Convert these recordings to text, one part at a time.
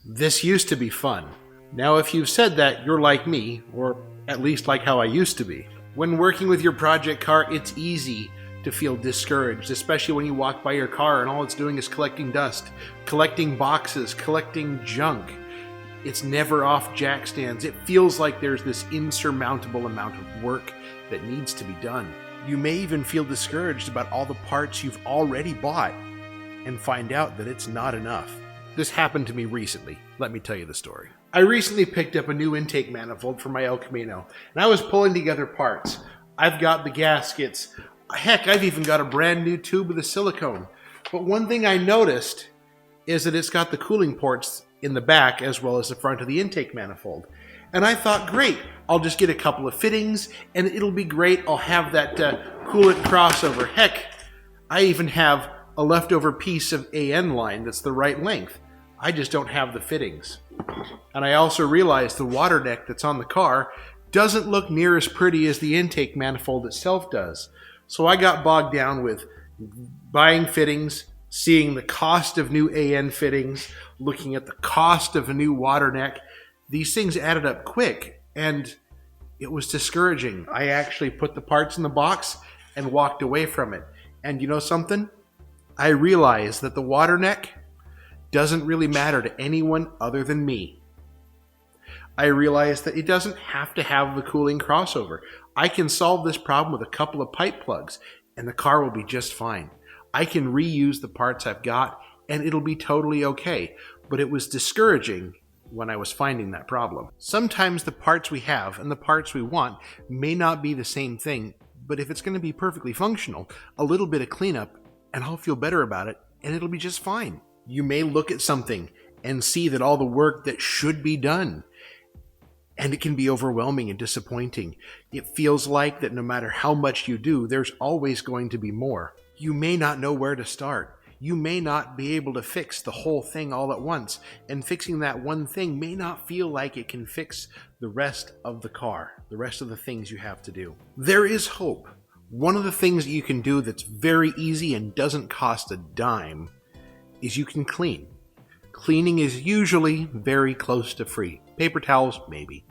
This used to be fun. Now, if you've said that, you're like me, or at least like how I used to be. When working with your project car, it's easy to feel discouraged, especially when you walk by your car and all it's doing is collecting dust, collecting boxes, collecting junk. It's never off jack stands. It feels like there's this insurmountable amount of work that needs to be done. You may even feel discouraged about all the parts you've already bought and find out that it's not enough. This happened to me recently. Let me tell you the story. I recently picked up a new intake manifold for my El Camino, and I was pulling together parts. I've got the gaskets. Heck, I've even got a brand new tube of the silicone. But one thing I noticed is that it's got the cooling ports in the back as well as the front of the intake manifold. And I thought, great, I'll just get a couple of fittings and it'll be great. I'll have that coolant crossover. Heck, I even have a leftover piece of AN line that's the right length. I just don't have the fittings. And I also realized the water neck that's on the car doesn't look near as pretty as the intake manifold itself does. So I got bogged down with buying fittings, seeing the cost of new AN fittings, looking at the cost of a new water neck. These things added up quick, and it was discouraging. I actually put the parts in the box and walked away from it. And you know something? I realized that the water neck doesn't really matter to anyone other than me. I realized that it doesn't have to have the cooling crossover. I can solve this problem with a couple of pipe plugs, and the car will be just fine. I can reuse the parts I've got, and it'll be totally okay. But it was discouraging when I was finding that problem. Sometimes the parts we have and the parts we want may not be the same thing, but if it's going to be perfectly functional, a little bit of cleanup, and I'll feel better about it, and it'll be just fine. You may look at something and see that all the work that should be done, and it can be overwhelming and disappointing. It feels like that no matter how much you do, there's always going to be more. You may not know where to start. You may not be able to fix the whole thing all at once, and fixing that one thing may not feel like it can fix the rest of the car, the rest of the things you have to do. There is hope. One of the things that you can do that's very easy and doesn't cost a dime is you can clean. Cleaning is usually very close to free. Paper towels, maybe.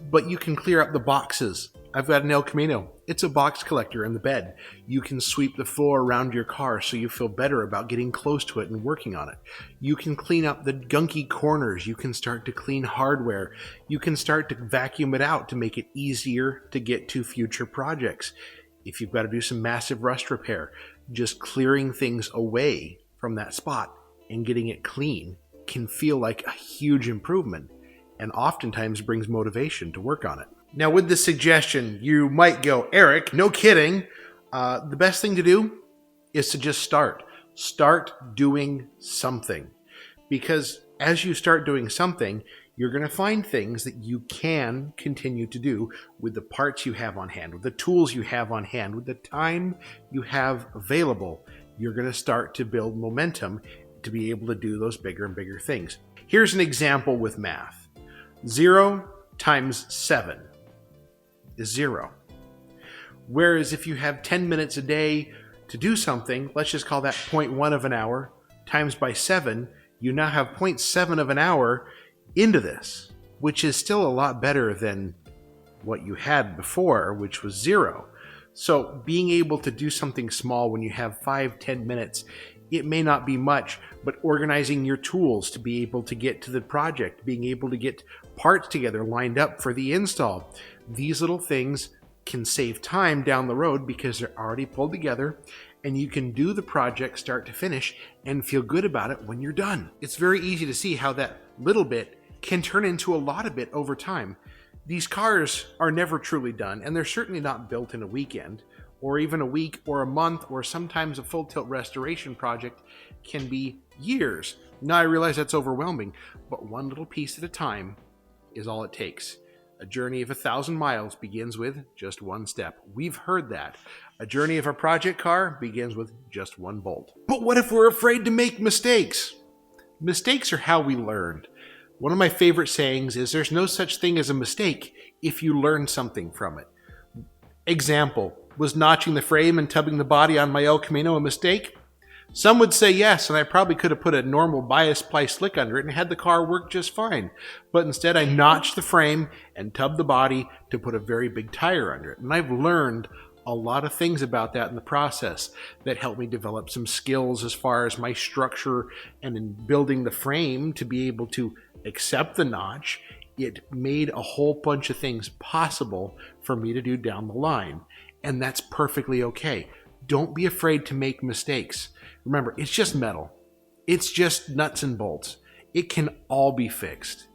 But you can clear up the boxes. I've got an El Camino. It's a box collector in the bed. You can sweep the floor around your car so you feel better about getting close to it and working on it. You can clean up the gunky corners. You can start to clean hardware. You can start to vacuum it out to make it easier to get to future projects. If you've got to do some massive rust repair, just clearing things away from that spot and getting it clean can feel like a huge improvement and oftentimes brings motivation to work on it. Now, with this suggestion, you might go, Eric, no kidding. The best thing to do is to just start. Start doing something. Because as you start doing something, you're going to find things that you can continue to do with the parts you have on hand, with the tools you have on hand, with the time you have available. You're going to start to build momentum to be able to do those bigger and bigger things. Here's an example with math. 0 times 7 is 0. Whereas if you have 10 minutes a day to do something, let's just call that 0.1 of an hour, times by 7, you now have 0.7 of an hour into this, which is still a lot better than what you had before, which was 0. So being able to do something small when you have 5-10 minutes, it may not be much, but organizing your tools to be able to get to the project, being able to get parts together lined up for the install. These little things can save time down the road because they're already pulled together, and you can do the project start to finish and feel good about it when you're done. It's very easy to see how that little bit can turn into a lot of bit over time. These cars are never truly done, and they're certainly not built in a weekend, or even a week or a month, or sometimes a full tilt restoration project can be years. Now I realize that's overwhelming, but one little piece at a time is all it takes. A journey of 1,000 miles begins with just one step. We've heard that. A journey of a project car begins with just one bolt. But what if we're afraid to make mistakes? Mistakes are how we learn. One of my favorite sayings is there's no such thing as a mistake if you learn something from it. Example, was notching the frame and tubbing the body on my El Camino a mistake? Some would say yes, and I probably could have put a normal bias ply slick under it and had the car work just fine. But instead I notched the frame and tubbed the body to put a very big tire under it. And I've learned a lot of things about that in the process that helped me develop some skills as far as my structure and in building the frame to be able to accept the notch. It made a whole bunch of things possible for me to do down the line. And that's perfectly okay. Don't be afraid to make mistakes. Remember, it's just metal. It's just nuts and bolts. It can all be fixed.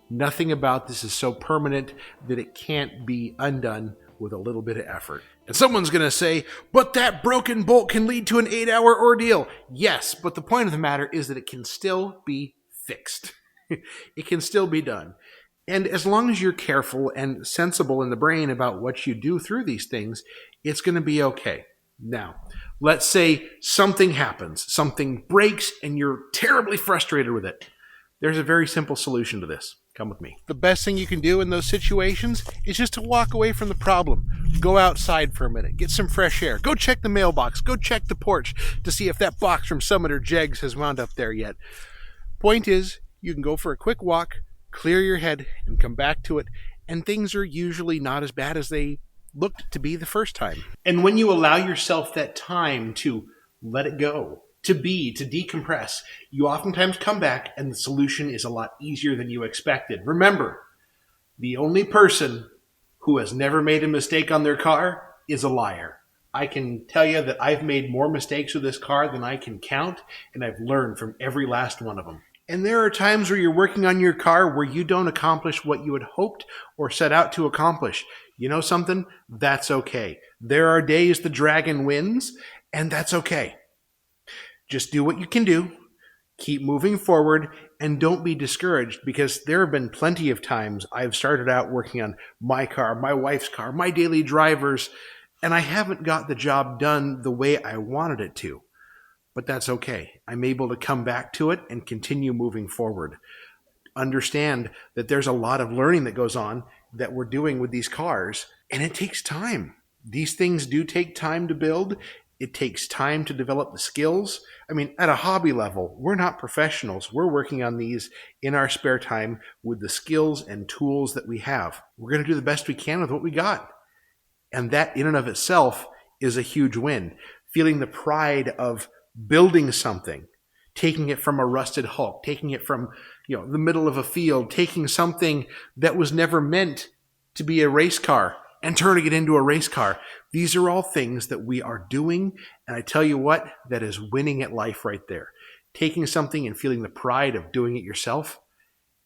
Nothing about this is so permanent that it can't be undone with a little bit of effort. And someone's going to say, but that broken bolt can lead to an 8-hour ordeal. Yes, but the point of the matter is that it can still be fixed. It can still be done. And as long as you're careful and sensible in the brain about what you do through these things, it's going to be okay. Now, let's say something happens, something breaks, and you're terribly frustrated with it. There's a very simple solution to this. Come with me. The best thing you can do in those situations is just to walk away from the problem. Go outside for a minute, get some fresh air, go check the mailbox, go check the porch to see if that box from Summit or Jegs has wound up there yet. Point is, you can go for a quick walk, clear your head, and come back to it, and things are usually not as bad as they looked to be the first time. And when you allow yourself that time to let it go, to decompress, you oftentimes come back and the solution is a lot easier than you expected. Remember, the only person who has never made a mistake on their car is a liar. I can tell you that I've made more mistakes with this car than I can count, and I've learned from every last one of them. And there are times where you're working on your car where you don't accomplish what you had hoped or set out to accomplish. You know something? That's okay. There are days the dragon wins, and that's okay. Just do what you can do, keep moving forward, and don't be discouraged, because there have been plenty of times I've started out working on my car, my wife's car, my daily drivers, and I haven't got the job done the way I wanted it to. But that's okay. I'm able to come back to it and continue moving forward. Understand that there's a lot of learning that goes on that we're doing with these cars, and it takes time. These things do take time to build. It takes time to develop the skills. I mean, at a hobby level, we're not professionals. We're working on these in our spare time with the skills and tools that we have. We're going to do the best we can with what we got. And that in and of itself is a huge win. Feeling the pride of building something, taking it from a rusted hulk, taking it from, the middle of a field, taking something that was never meant to be a race car and turning it into a race car. These are all things that we are doing, and I tell you what, that is winning at life right there. Taking something and feeling the pride of doing it yourself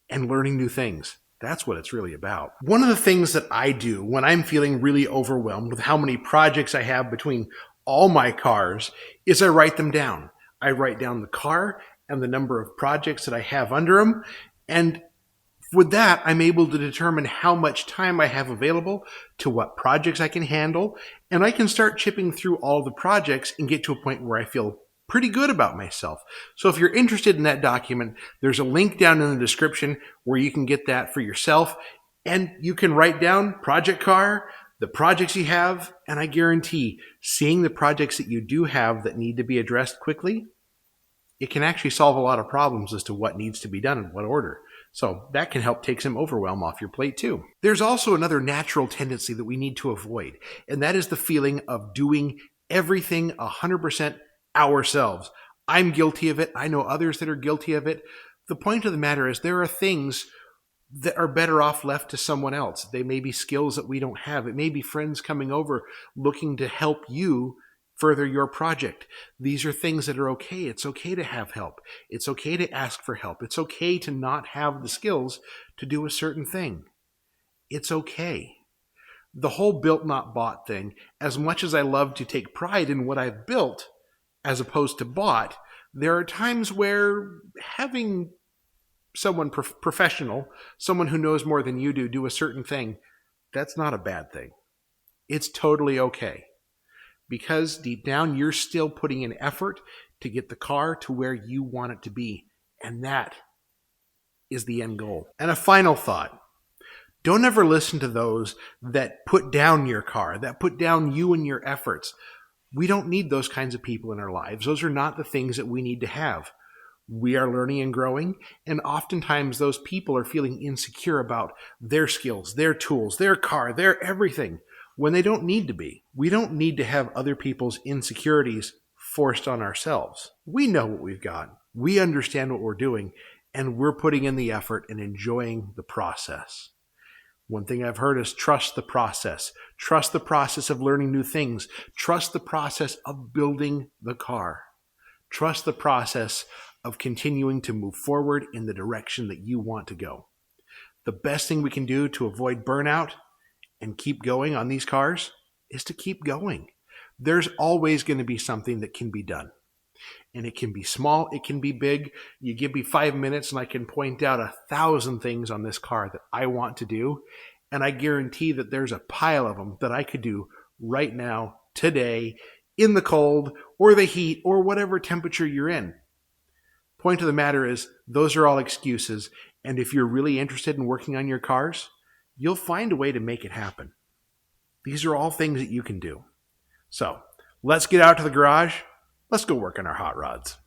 and learning new things. That's what it's really about. One of the things that I do when I'm feeling really overwhelmed with how many projects I have between all my cars is I write them down. I write down the car and the number of projects that I have under them. And with that, I'm able to determine how much time I have available to what projects I can handle. And I can start chipping through all the projects and get to a point where I feel pretty good about myself. So if you're interested in that document, there's a link down in the description where you can get that for yourself. And you can write down project car, the projects you have, and I guarantee seeing the projects that you do have that need to be addressed quickly, it can actually solve a lot of problems as to what needs to be done in what order. So that can help take some overwhelm off your plate too. There's also another natural tendency that we need to avoid, and that is the feeling of doing everything 100% ourselves. I'm guilty of it. I know others that are guilty of it. The point of the matter is there are things that are better off left to someone else. They may be skills that we don't have. It may be friends coming over looking to help you further your project. These are things that are okay. It's okay to have help. It's okay to ask for help. It's okay to not have the skills to do a certain thing. It's okay. The whole built not bought thing, as much as I love to take pride in what I've built as opposed to bought, there are times where having someone professional, someone who knows more than you do a certain thing, that's not a bad thing. It's totally okay. Because deep down, you're still putting in effort to get the car to where you want it to be. And that is the end goal. And a final thought. Don't ever listen to those that put down your car, that put down you and your efforts. We don't need those kinds of people in our lives. Those are not the things that we need to have. We are learning and growing, and oftentimes those people are feeling insecure about their skills, their tools, their car, their everything, when they don't need to be. We don't need to have other people's insecurities forced on ourselves. We know what we've got. We understand what we're doing, and we're putting in the effort and enjoying the process. One thing I've heard is trust the process. Trust the process of learning new things. Trust the process of building the car. Trust the process of continuing to move forward in the direction that you want to go. The best thing we can do to avoid burnout and keep going on these cars is to keep going. There's always going to be something that can be done. And it can be small, it can be big. You give me 5 minutes and I can point out 1,000 things on this car that I want to do. And I guarantee that there's a pile of them that I could do right now, today, in the cold or the heat or whatever temperature you're in. Point of the matter is, those are all excuses. And if you're really interested in working on your cars, you'll find a way to make it happen. These are all things that you can do. So let's get out to the garage. Let's go work on our hot rods.